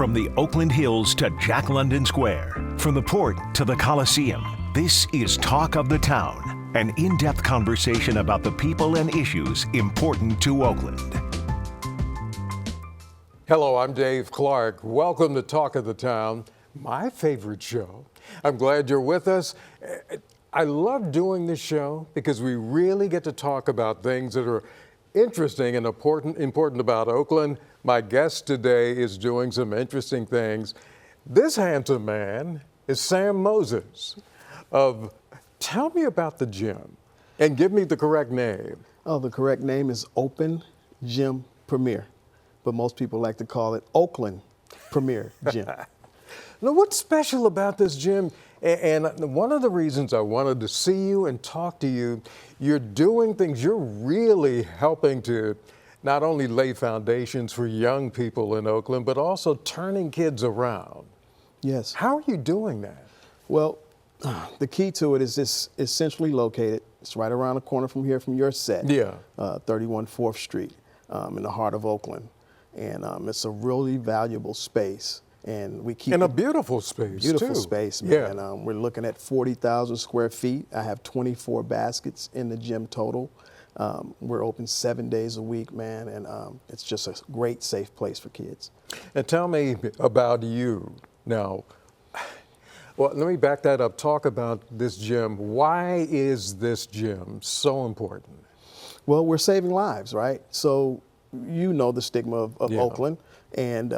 From the Oakland Hills to Jack London Square, from the port to the Coliseum, this is Talk of the Town, an in-depth conversation about the people and issues important to Oakland. Hello, I'm Dave Clark. Welcome to Talk of the Town, my favorite show. I'm glad you're with us. I love doing this show because we really get to talk about things that are interesting and important about Oakland. My guest today is doing some interesting things. This handsome man is Sam Moses Tell me about the gym and give me the correct name. Oh, the correct name is Open Gym Premier, but most people like to call it Oakland Premier Gym. Now, what's special about this gym? And one of the reasons I wanted to see you and talk to you, you're doing things, you're really helping to not only lay foundations for young people in Oakland, but also turning kids around. Yes. How are you doing that? Well, the key to it is it's centrally located. It's right around the corner from here, from your set. Yeah. 31 4th Street in the heart of Oakland. And it's a really valuable space. And we keep in a beautiful space, beautiful too. Space, man. Yeah. And we're looking at 40,000 square feet. I have 24 baskets in the gym total. We're open 7 days a week, man, and it's just a great, safe place for kids. And tell me about you now. Well, let me back that up. Talk about this gym. Why is this gym so important? Well, we're saving lives, right? So you know the stigma of Yeah. Oakland, and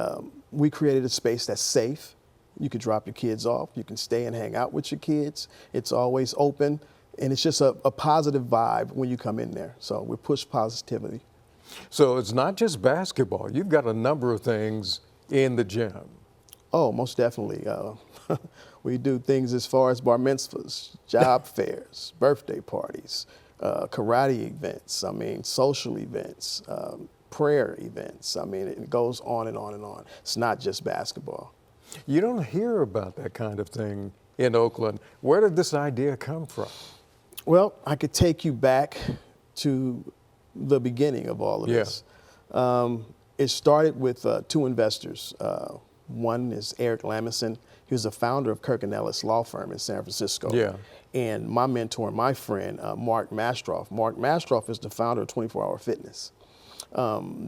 we created a space that's safe. You can drop your kids off. You can stay and hang out with your kids. It's always open, and it's just a positive vibe when you come in there. So we push positivity. So it's not just basketball. You've got a number of things in the gym. Oh, most definitely. We do things as far as bar mitzvahs, job fairs, birthday parties, karate events, social events, prayer events. It goes on and on and on. It's not just basketball. You don't hear about that kind of thing in Oakland. Where did this idea come from? Well, I could take you back to the beginning of all of this. It started with two investors. One is Eric Lamison. He was the founder of Kirk & Ellis Law Firm in San Francisco. Yeah. And my mentor and my friend, Mark Mastroff. Mark Mastroff is the founder of 24 Hour Fitness.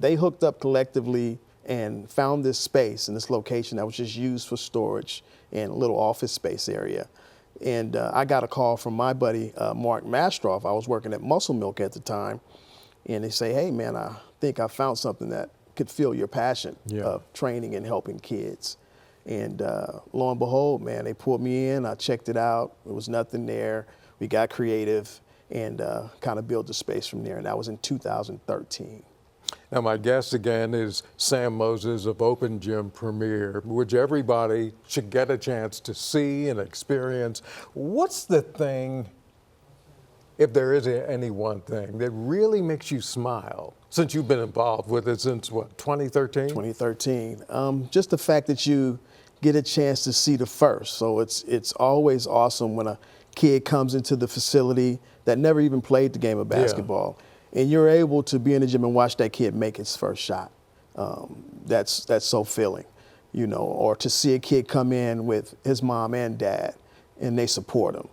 They hooked up collectively and found this space and this location that was just used for storage and a little office space area. And I got a call from my buddy, Mark Mastroff. I was working at Muscle Milk at the time. And they say, hey, man, I think I found something that could fill your passion of training and helping kids. And lo and behold, man, they pulled me in. I checked it out. There was nothing there. We got creative and kind of built the space from there. And that was in 2013. Now, my guest again is Sam Moses of Open Gym Premier, which everybody should get a chance to see and experience. What's the thing, if there is any one thing, that really makes you smile since you've been involved with it since, what, 2013? 2013. Just the fact that you get a chance to see the first. So it's always awesome when a kid comes into the facility that never even played the game of basketball. And you're able to be in the gym and watch that kid make his first shot. That's so filling, or to see a kid come in with his mom and dad and they support him,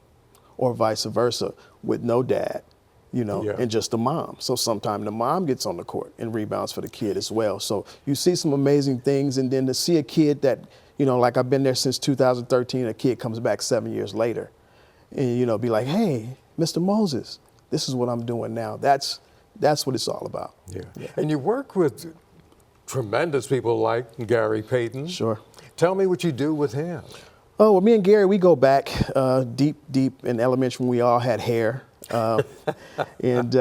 or vice versa with no dad, and just the mom. So sometimes the mom gets on the court and rebounds for the kid as well. So you see some amazing things, and then to see a kid that, like I've been there since 2013, a kid comes back 7 years later and, be like, hey, Mr. Moses, this is what I'm doing now. That's what it's all about. Yeah. And you work with tremendous people like Gary Payton. Sure. Tell me what you do with him. Oh, well, me and Gary, we go back deep in elementary when we all had hair. And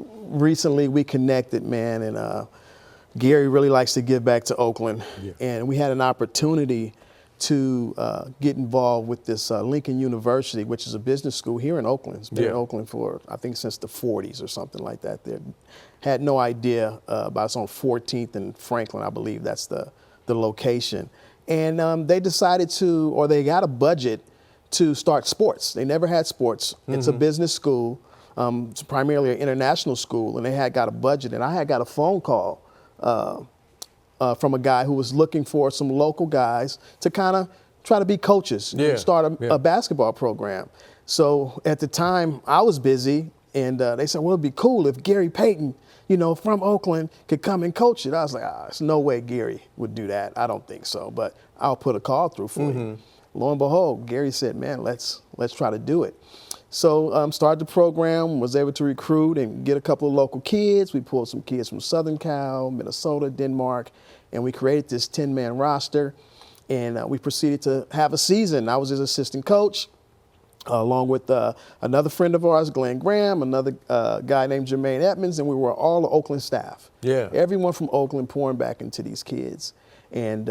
recently we connected, man, and Gary really likes to give back to Oakland. Yeah. And we had an opportunity to get involved with this Lincoln University, which is a business school here in Oakland. It's been in Oakland for, I think, since the 40s or something like that. They had no idea about it's on 14th and Franklin, I believe that's the location. And they decided they got a budget to start sports. They never had sports. Mm-hmm. It's a business school. It's primarily an international school, and they had got a budget. And I had got a phone call from a guy who was looking for some local guys to kind of try to be coaches and start a basketball program. So at the time, I was busy, and they said, well, it'd be cool if Gary Payton, from Oakland, could come and coach it. I was like, there's no way Gary would do that. I don't think so, but I'll put a call through for you. Lo and behold, Gary said, man, let's try to do it. So started the program, was able to recruit and get a couple of local kids. We pulled some kids from Southern Cal, Minnesota, Denmark, and we created this 10-man roster. And we proceeded to have a season. I was his assistant coach, along with another friend of ours, Glenn Graham, another guy named Jermaine Edmonds, and we were all the Oakland staff. Yeah. Everyone from Oakland pouring back into these kids. And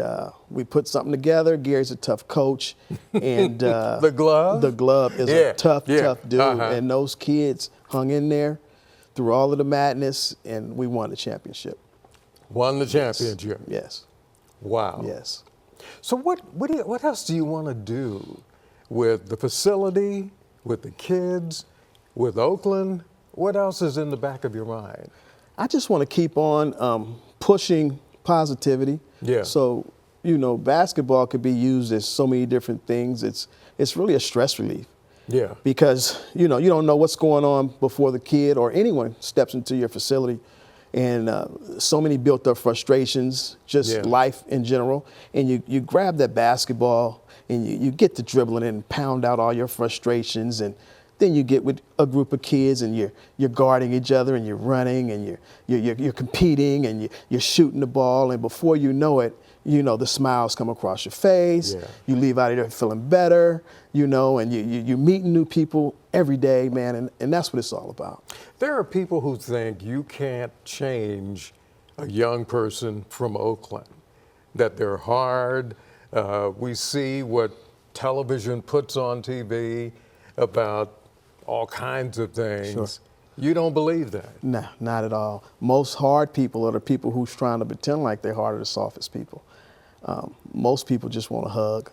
we put something together. Gary's a tough coach. And The Glove? The Glove is a tough dude. And those kids hung in there through all of the madness, and we won the championship. Won the championship? Yes. Wow. Yes. So what else do you want to do with the facility, with the kids, with Oakland? What else is in the back of your mind? I just want to keep on pushing positivity. Yeah. So, basketball could be used as so many different things. It's really a stress relief. Yeah. Because, you don't know what's going on before the kid or anyone steps into your facility. And so many built up frustrations, just life in general. And you grab that basketball and you get to dribbling and pound out all your frustrations. And then you get with a group of kids and you're guarding each other and you're running and you're competing and you're shooting the ball. And before you know it, the smiles come across your face. Yeah. You leave out of there feeling better, and you're meeting new people every day, man. And that's what it's all about. There are people who think you can't change a young person from Oakland, that they're hard. We see what television puts on TV about all kinds of things. Sure. You don't believe that? No, not at all. Most hard people are the people who's trying to pretend like they're hard, are the softest people. Most people just want a hug.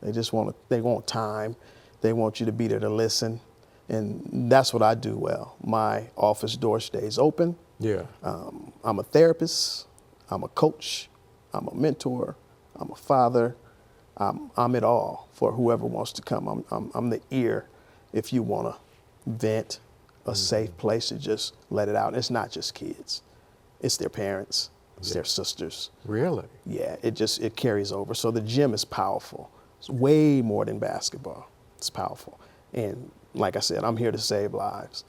They want time. They want you to be there to listen. And that's what I do well. My office door stays open. Yeah. I'm a therapist. I'm a coach. I'm a mentor. I'm a father. I'm it all for whoever wants to come. I'm the ear if you want to vent, a safe place to just let it out. It's not just kids. It's their parents. It's their sisters. Really? Yeah, it carries over. So the gym is powerful. It's way more than basketball. It's powerful. And like I said, I'm here to save lives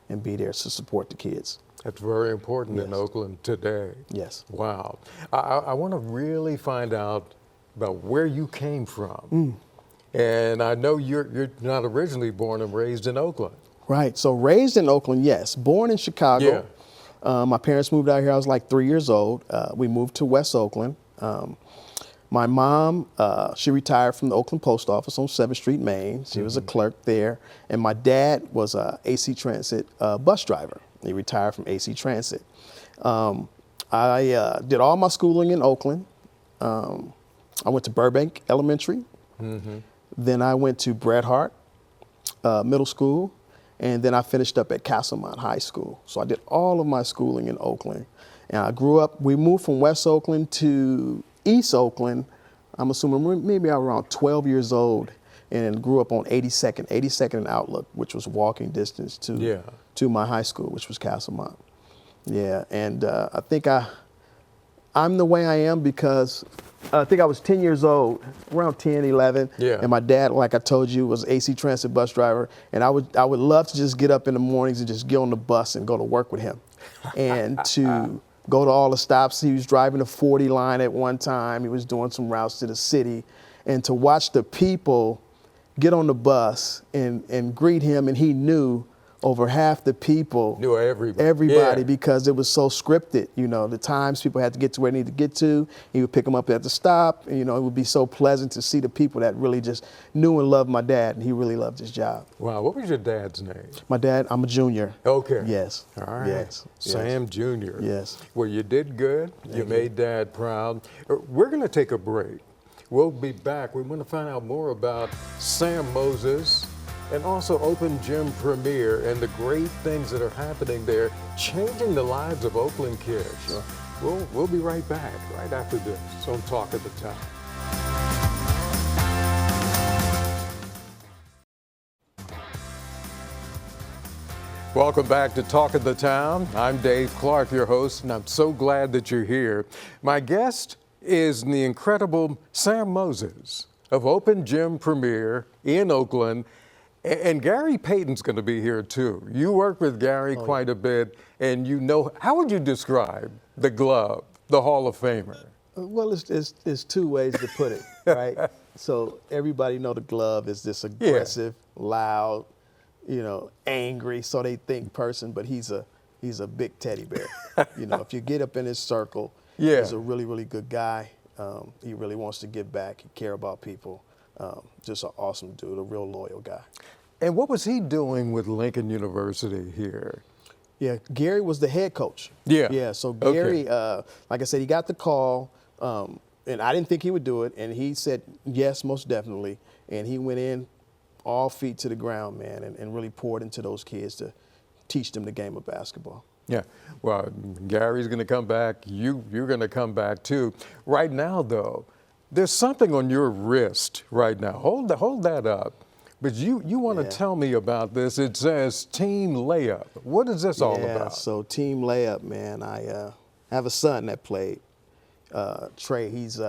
and be there to support the kids. That's very important in Oakland today. Yes. Wow. I want to really find out about where you came from. And I know you're not originally born and raised in Oakland. Right. So raised in Oakland, yes. Born in Chicago. Yeah. My parents moved out here. I was like 3 years old. We moved to West Oakland. My mom, she retired from the Oakland Post Office on 7th Street, Maine. She was a clerk there. And my dad was a AC Transit bus driver. He retired from AC Transit. I did all my schooling in Oakland. I went to Burbank Elementary. Then I went to Bret Harte Middle School. And then I finished up at Castlemont High School. So I did all of my schooling in Oakland. And I grew up, we moved from West Oakland to East Oakland. I'm assuming maybe I was around 12 years old, and grew up on 82nd and Outlook, which was walking distance to my high school, which was Castlemont. Yeah, and I think I'm the way I am because I think I was 10 years old, around 10, 11. Yeah. And my dad, like I told you, was AC Transit bus driver. And I would love to just get up in the mornings and just get on the bus and go to work with him. And to go to all the stops. He was driving the 40 line at one time. He was doing some routes to the city. And to watch the people get on the bus and greet him, and he knew over half the people, knew everybody because it was so scripted. The times people had to get to where they needed to get to, he would pick them up at the stop. And, it would be so pleasant to see the people that really just knew and loved my dad, and he really loved his job. Wow, what was your dad's name? My dad, I'm a junior. Okay. Yes. All right. Yes. Sam Jr. Yes. Well, you did good. You made Dad proud. We're going to take a break. We'll be back. We want to find out more about Sam Moses, and also Open Gym Premier and the great things that are happening there, changing the lives of Oakland kids. Sure. We'll be right back right after this on Talk of the Town. Welcome back to Talk of the Town. I'm Dave Clark, your host, and I'm so glad that you're here. My guest is the incredible Sam Moses of Open Gym Premier in Oakland. And Gary Payton's going to be here too. You work with Gary quite a bit, and you know, how would you describe the glove, the Hall of Famer? Well, it's two ways to put it, right? So everybody know the glove is this aggressive, loud, angry, so they think person, but he's a big teddy bear. If you get up in his circle, he's a really, really good guy. He really wants to give back. He care about people. Just an awesome dude, a real loyal guy. And what was he doing with Lincoln University here? Yeah, Gary was the head coach. Yeah, so Gary, like I said, he got the call, and I didn't think he would do it, and he said yes, most definitely, and he went in all feet to the ground, man, and really poured into those kids to teach them the game of basketball. Yeah, well, Gary's going to come back. You're going to come back too. Right now, though, there's something on your wrist right now. Hold that up. But you want to tell me about this. It says Team Layup. What is this all about? So Team Layup, man, I have a son that played. Trey, he's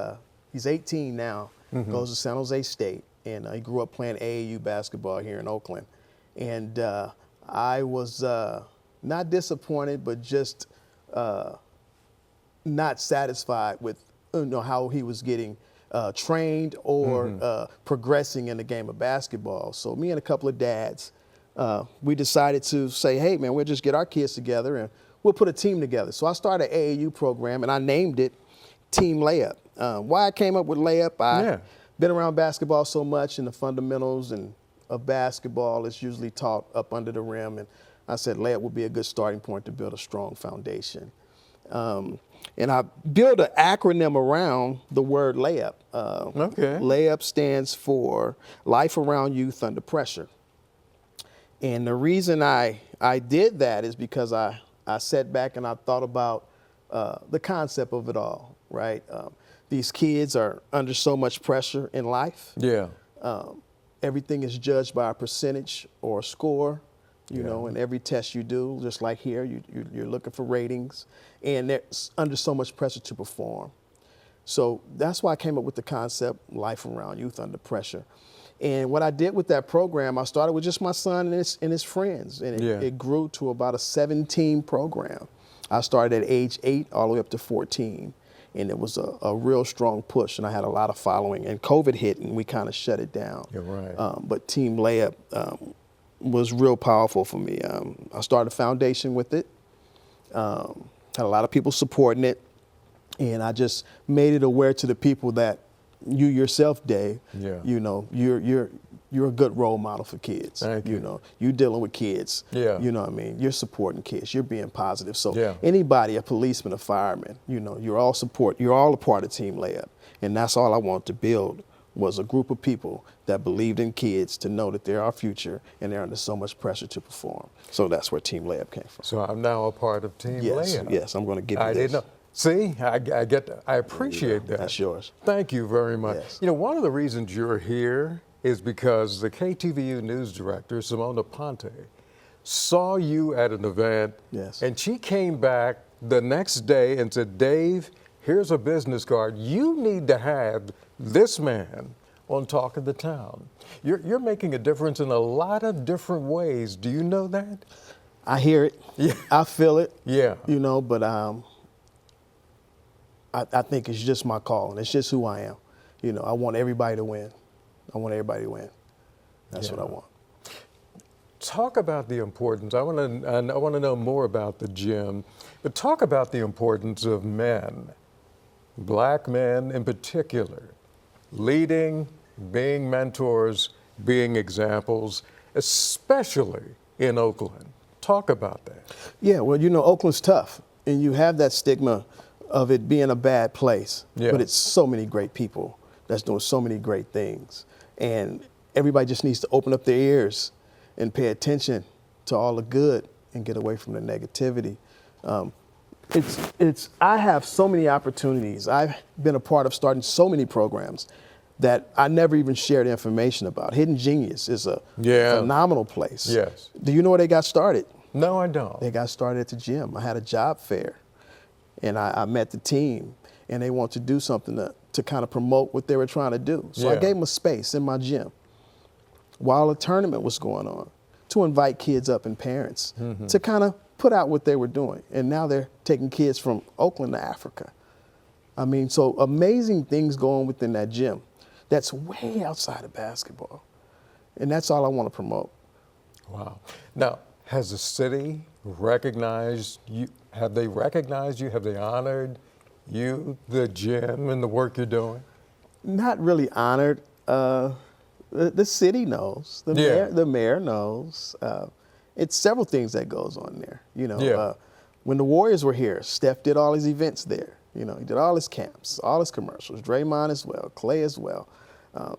18 now, goes to San Jose State, and he grew up playing AAU basketball here in Oakland. And I was not disappointed, but just not satisfied with how he was getting trained or progressing in the game of basketball. So me and a couple of dads, we decided to say, hey, man, we'll just get our kids together and we'll put a team together. So I started an AAU program, and I named it Team Layup. Why I came up with Layup, I've been around basketball so much, and the fundamentals of basketball is usually taught up under the rim. And I said Layup would be a good starting point to build a strong foundation. And I built an acronym around the word layup. Layup stands for Life Around Youth Under Pressure. And the reason I did that is because I sat back and I thought about the concept of it all, right? These kids are under so much pressure in life. Everything is judged by a percentage or a score. In every test you do, just like here, you're looking for ratings, and they're under so much pressure to perform. So that's why I came up with the concept, Life Around Youth Under Pressure. And what I did with that program, I started with just my son and his friends, and it grew to about a 17 program. I started at age 8 all the way up to 14, and it was a real strong push, and I had a lot of following. And COVID hit, and we kind of shut it down. But Team Layup was real powerful for me. I started a foundation with it, had a lot of people supporting it, and I just made it aware to the people that you yourself, Dave, you're a good role model for kids. You're dealing with kids. You're supporting kids. You're being positive. So anybody, a policeman, a fireman, you're all a part of Team Layup, and that's all I want to build. Was a group of people that believed in kids to know that they're our future and they're under so much pressure to perform. So that's where Team Layup came from. So I'm now a part of Team Layup. Yes, I'm going to give you this. I didn't know. See, I appreciate that. That's yours. Thank you very much. Yes. One of the reasons you're here is because the KTVU news director, Simona Ponte, saw you at an event, and she came back the next day and said, Dave, here's a business card. You need to have this man on Talk of the Town. You're making a difference in a lot of different ways. Do you know that? I hear it. I feel it. But I think it's just my calling. It's just who I am. I want everybody to win. That's what I want. Talk about the importance. I want to know more about the gym, but talk about the importance of men, black men in particular, leading, being mentors, being examples, especially in Oakland. Talk about that. Yeah, well, Oakland's tough, and you have that stigma of it being a bad place, but it's so many great people that's doing so many great things, and everybody just needs to open up their ears and pay attention to all the good and get away from the negativity. I have so many opportunities. I've been a part of starting so many programs that I never even shared information about. Hidden Genius is a phenomenal place. Yes. Do you know where they got started? No, I don't. They got started at the gym. I had a job fair, and I met the team, and they wanted to do something to kind of promote what they were trying to do. So I gave them a space in my gym while a tournament was going on to invite kids up and parents to kind of put out what they were doing. And now they're taking kids from Oakland to Africa. I mean, so amazing things going within that gym that's way outside of basketball. And that's all I want to promote. Wow. Now, has the city recognized you? Have they recognized you? Have they honored you, the gym, and the work you're doing? Not really honored. The city knows. The mayor knows. It's several things that goes on there. You know, when the Warriors were here, Steph did all his events there. You know, he did all his camps, all his commercials. Draymond as well, Clay as well. And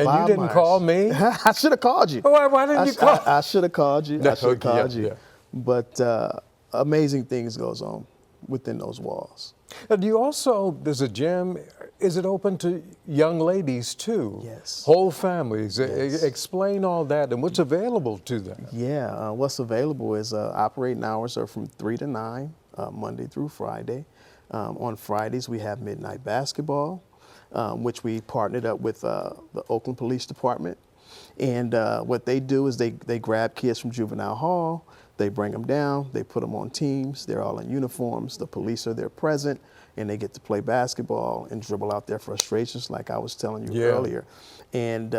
Bob you didn't Myers. call me? I should have called you. Why didn't you call? I should have called you. I should have called you. Yeah. But amazing things goes on within those walls. Now, do you also, does a gym, is it open to young ladies too? Yes. Whole families? Yes. Explain all that and what's available to them. Yeah, what's available is operating hours are from 3 to 9, Monday through Friday. On Fridays, we have midnight basketball, which we partnered up with the Oakland Police Department. And what they do is they grab kids from juvenile hall, they bring them down, they put them on teams, they're all in uniforms, the police are there present, and they get to play basketball and dribble out their frustrations like I was telling you earlier. And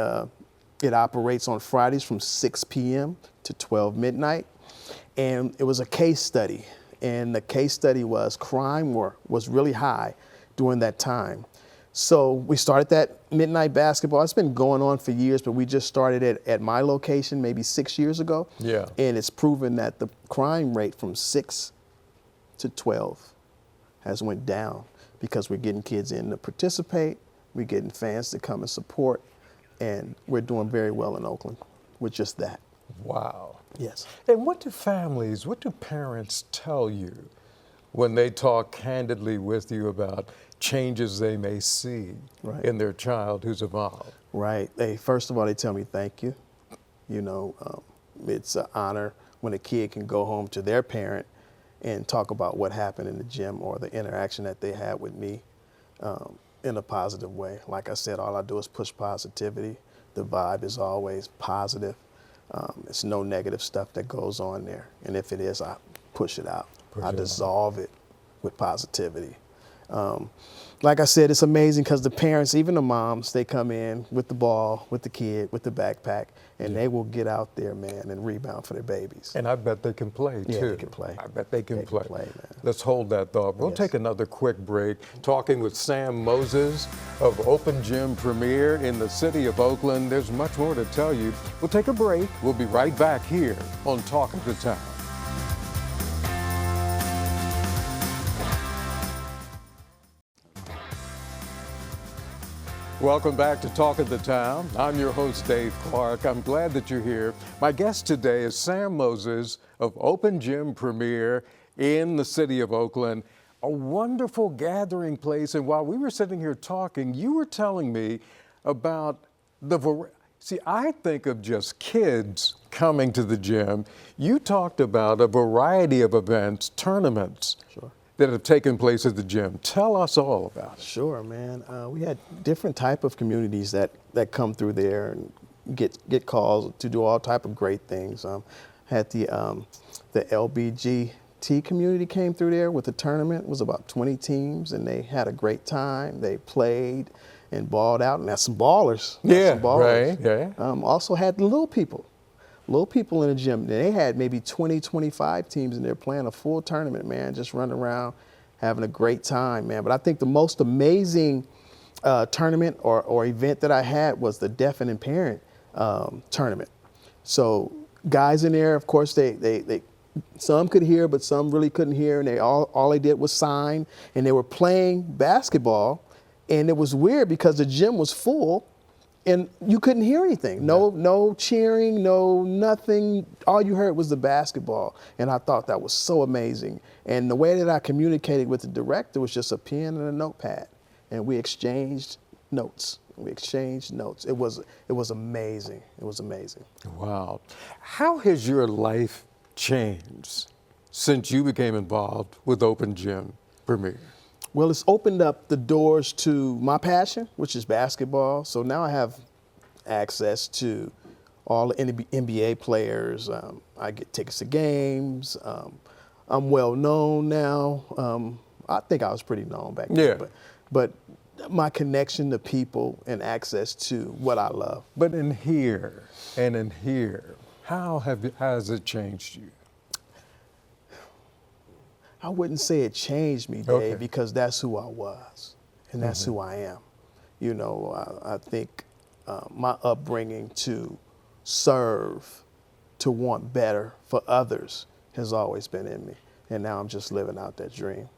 it operates on Fridays from 6 p.m. to 12 midnight. And it was a case study. And the case study was crime was really high during that time. So we started that midnight basketball. It's been going on for years, but we just started it at my location maybe 6 years ago. Yeah. And it's proven that the crime rate from 6 to 12 has went down because we're getting kids in to participate, we're getting fans to come and support, and we're doing very well in Oakland with just that. Wow. Yes. And what do parents tell you when they talk candidly with you about changes they may see in their child who's evolved? Right. First of all, they tell me thank you. You know, it's an honor when a kid can go home to their parent and talk about what happened in the gym or the interaction that they had with me in a positive way. Like I said, all I do is push positivity. The vibe is always positive. It's no negative stuff that goes on there. And if it is, I push it out. I dissolve it with positivity. Like I said, it's amazing because the parents, even the moms, they come in with the ball, with the kid, with the backpack, and they will get out there, man, and rebound for their babies. And I bet they can play, too. Yeah, they can play. I bet they can play. Man. Let's hold that thought. We'll take another quick break, talking with Sam Moses of Open Gym Premier in the city of Oakland. There's much more to tell you. We'll take a break. We'll be right back here on Talk of the Town. Welcome back to Talk of the Town. I'm your host, Dave Clark. I'm glad that you're here. My guest today is Sam Moses of Open Gym Premier in the city of Oakland, a wonderful gathering place. And while we were sitting here talking, you were telling me about see, I think of just kids coming to the gym. You talked about a variety of events, tournaments. Sure. That have taken place at the gym. Tell us all about it. Sure, man. We had different type of communities that come through there and get calls to do all type of great things. Had the LBGT community came through there with a tournament. It was about 20 teams, and they had a great time. They played and balled out, and that's some ballers. Right. Yeah. Also had the little people in the gym. They had maybe 20, 25 teams in there playing a full tournament, man, just running around, having a great time, man. But I think the most amazing tournament or event that I had was the deaf and impaired tournament. So guys in there, of course, they some could hear, but some really couldn't hear, and all they did was sign, and they were playing basketball. And it was weird because the gym was full, And you couldn't hear anything. No cheering, no nothing. All you heard was the basketball. And I thought that was so amazing. And the way that I communicated with the director was just a pen and a notepad. And we exchanged notes. It was amazing. It was amazing. Wow. How has your life changed since you became involved with Open Gym Premier? Well, it's opened up the doors to my passion, which is basketball. So now I have access to all the NBA players. I get tickets to games. I'm well known now. I think I was pretty known back then. Yeah. But my connection to people and access to what I love. But in here, how has it changed you? I wouldn't say it changed me, Dave, Okay. because that's who I was, and that's who I am. You know, I think my upbringing to serve, to want better for others has always been in me, and now I'm just living out that dream.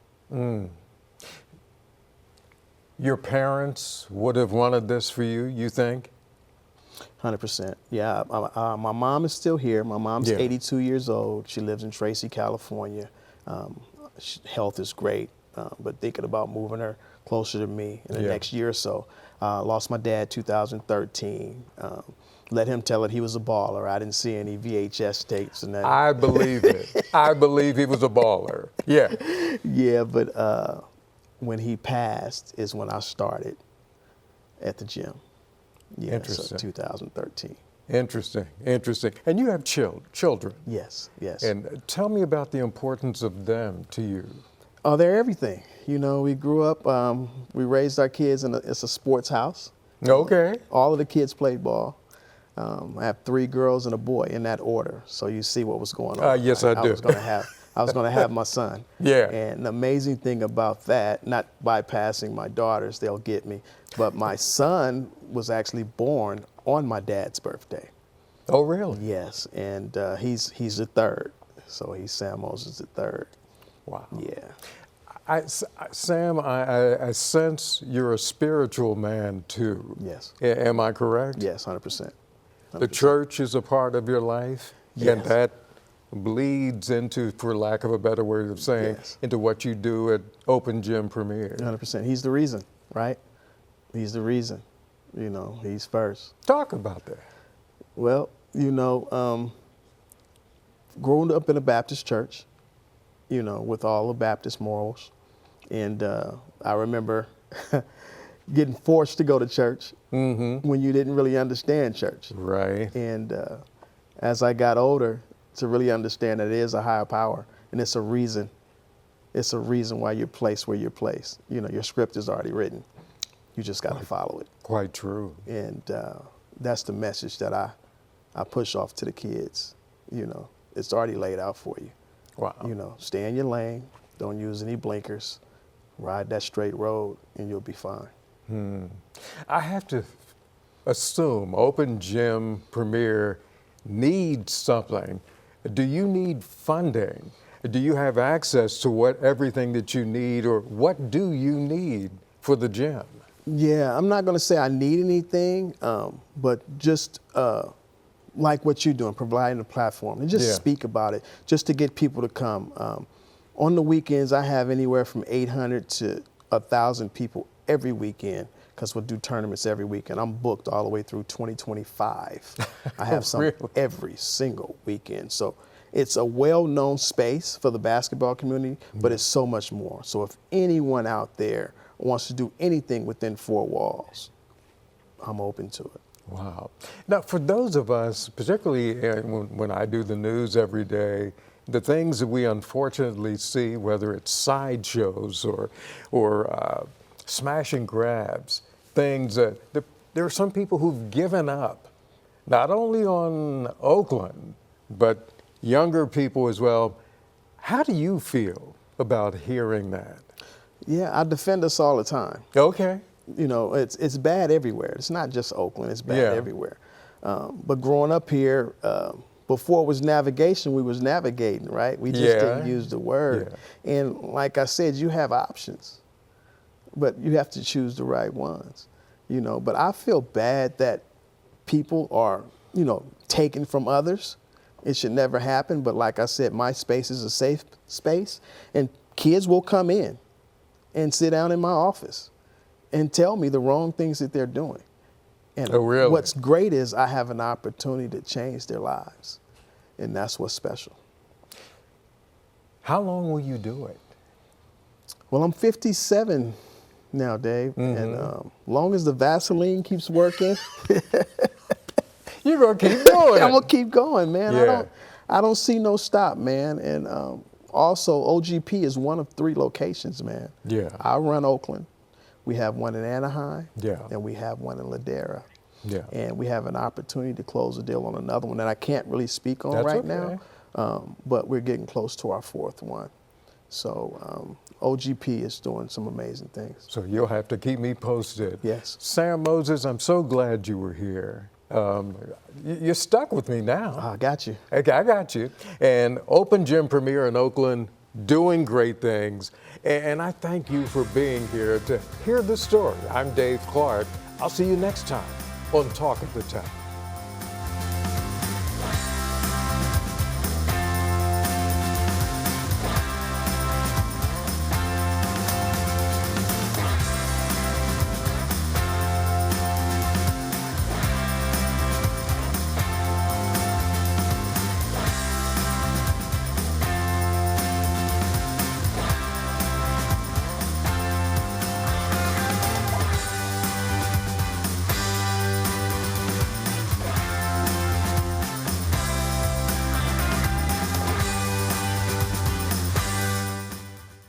Your parents would have wanted this for you, you think? 100%. Yeah, my mom is still here. My mom's Yeah. 82 years old. She lives in Tracy, California. Health is great, but thinking about moving her closer to me in the Yeah. next year or so. Lost my dad 2013. Let him tell it he was a baller. I didn't see any VHS tapes and that. I believe it. I believe he was a baller. Yeah. Yeah, but when he passed is when I started at the gym. Yeah, Interesting. so 2013. Interesting. And you have children. Yes. And tell me about the importance of them to you. Oh, they're everything. You know, we grew up, we raised our kids it's a sports house. Okay. All of the kids played ball. I have 3 girls and a boy in that order. So you see what was going on. Yes, I do. I was going to have my son. Yeah. And the amazing thing about that, not bypassing my daughters, they'll get me, but my son was actually born on my dad's birthday. Oh, really? Yes, and he's the third. So he's Sam Moses the third. Wow. Yeah. Sam, I sense you're a spiritual man too. Yes. Am I correct? Yes, 100%. The church is a part of your life, and Yes. that bleeds into, for lack of a better word of saying, Yes. into what you do at Open Gym Premier. 100%. He's the reason, right? He's the reason. You know, he's first. Talk about that. Well, you know, growing up in a Baptist church, you know, with all the Baptist morals. And I remember getting forced to go to church when you didn't really understand church. Right. And as I got older, to really understand that it is a higher power and it's a reason. It's a reason why you're placed where you're placed. You know, your script is already written. You just got to follow it. Quite true. And that's the message that I push off to the kids. You know, it's already laid out for you. Wow. You know, stay in your lane. Don't use any blinkers. Ride that straight road and you'll be fine. I have to assume Open Gym Premier needs something. Do you need funding? Do you have access to everything that you need, or what do you need for the gym? Yeah, I'm not going to say I need anything, but just like what you're doing, providing a platform and just speak about it, just to get people to come. On the weekends, I have anywhere from 800 to 1,000 people every weekend because we'll do tournaments every weekend. I'm booked all the way through 2025. I have some Really? every single weekend. So it's a well-known space for the basketball community, but it's so much more. So if anyone out there wants to do anything within 4 walls, I'm open to it. Wow. Now, for those of us, particularly when I do the news every day, the things that we unfortunately see, whether it's sideshows or smash and grabs, things that there are some people who've given up, not only on Oakland, but younger people as well. How do you feel about hearing that? Yeah, I defend us all the time. Okay. You know, it's bad everywhere. It's not just Oakland, it's bad everywhere. But growing up here, before it was navigation, we was navigating, right? We just didn't use the word. Yeah. And like I said, you have options, but you have to choose the right ones. you know. But I feel bad that people are, you know, taken from others. It should never happen. But like I said, my space is a safe space, and kids will come in and sit down in my office and tell me the wrong things that they're doing. And Oh, really? what's great is I have an opportunity to change their lives, and that's what's special. How long will you do it? Well, I'm 57 now, Dave, and long as the Vaseline keeps working, You're going to keep doing it. I'm gonna keep going, man. Yeah. I don't see no stop, man. And also, OGP is one of 3 locations, man. Yeah. I run Oakland. We have one in Anaheim. Yeah. And we have one in Ladera. Yeah. And we have an opportunity to close a deal on another one that I can't really speak on That's right okay. now. But we're getting close to our 4th one. So OGP is doing some amazing things. So you'll have to keep me posted. Yes. Sam Moses, I'm so glad you were here. You're stuck with me now. I got you. Okay, I got you. And Open Gym Premier in Oakland, doing great things. And I thank you for being here to hear the story. I'm Dave Clark. I'll see you next time on Talk of the Town.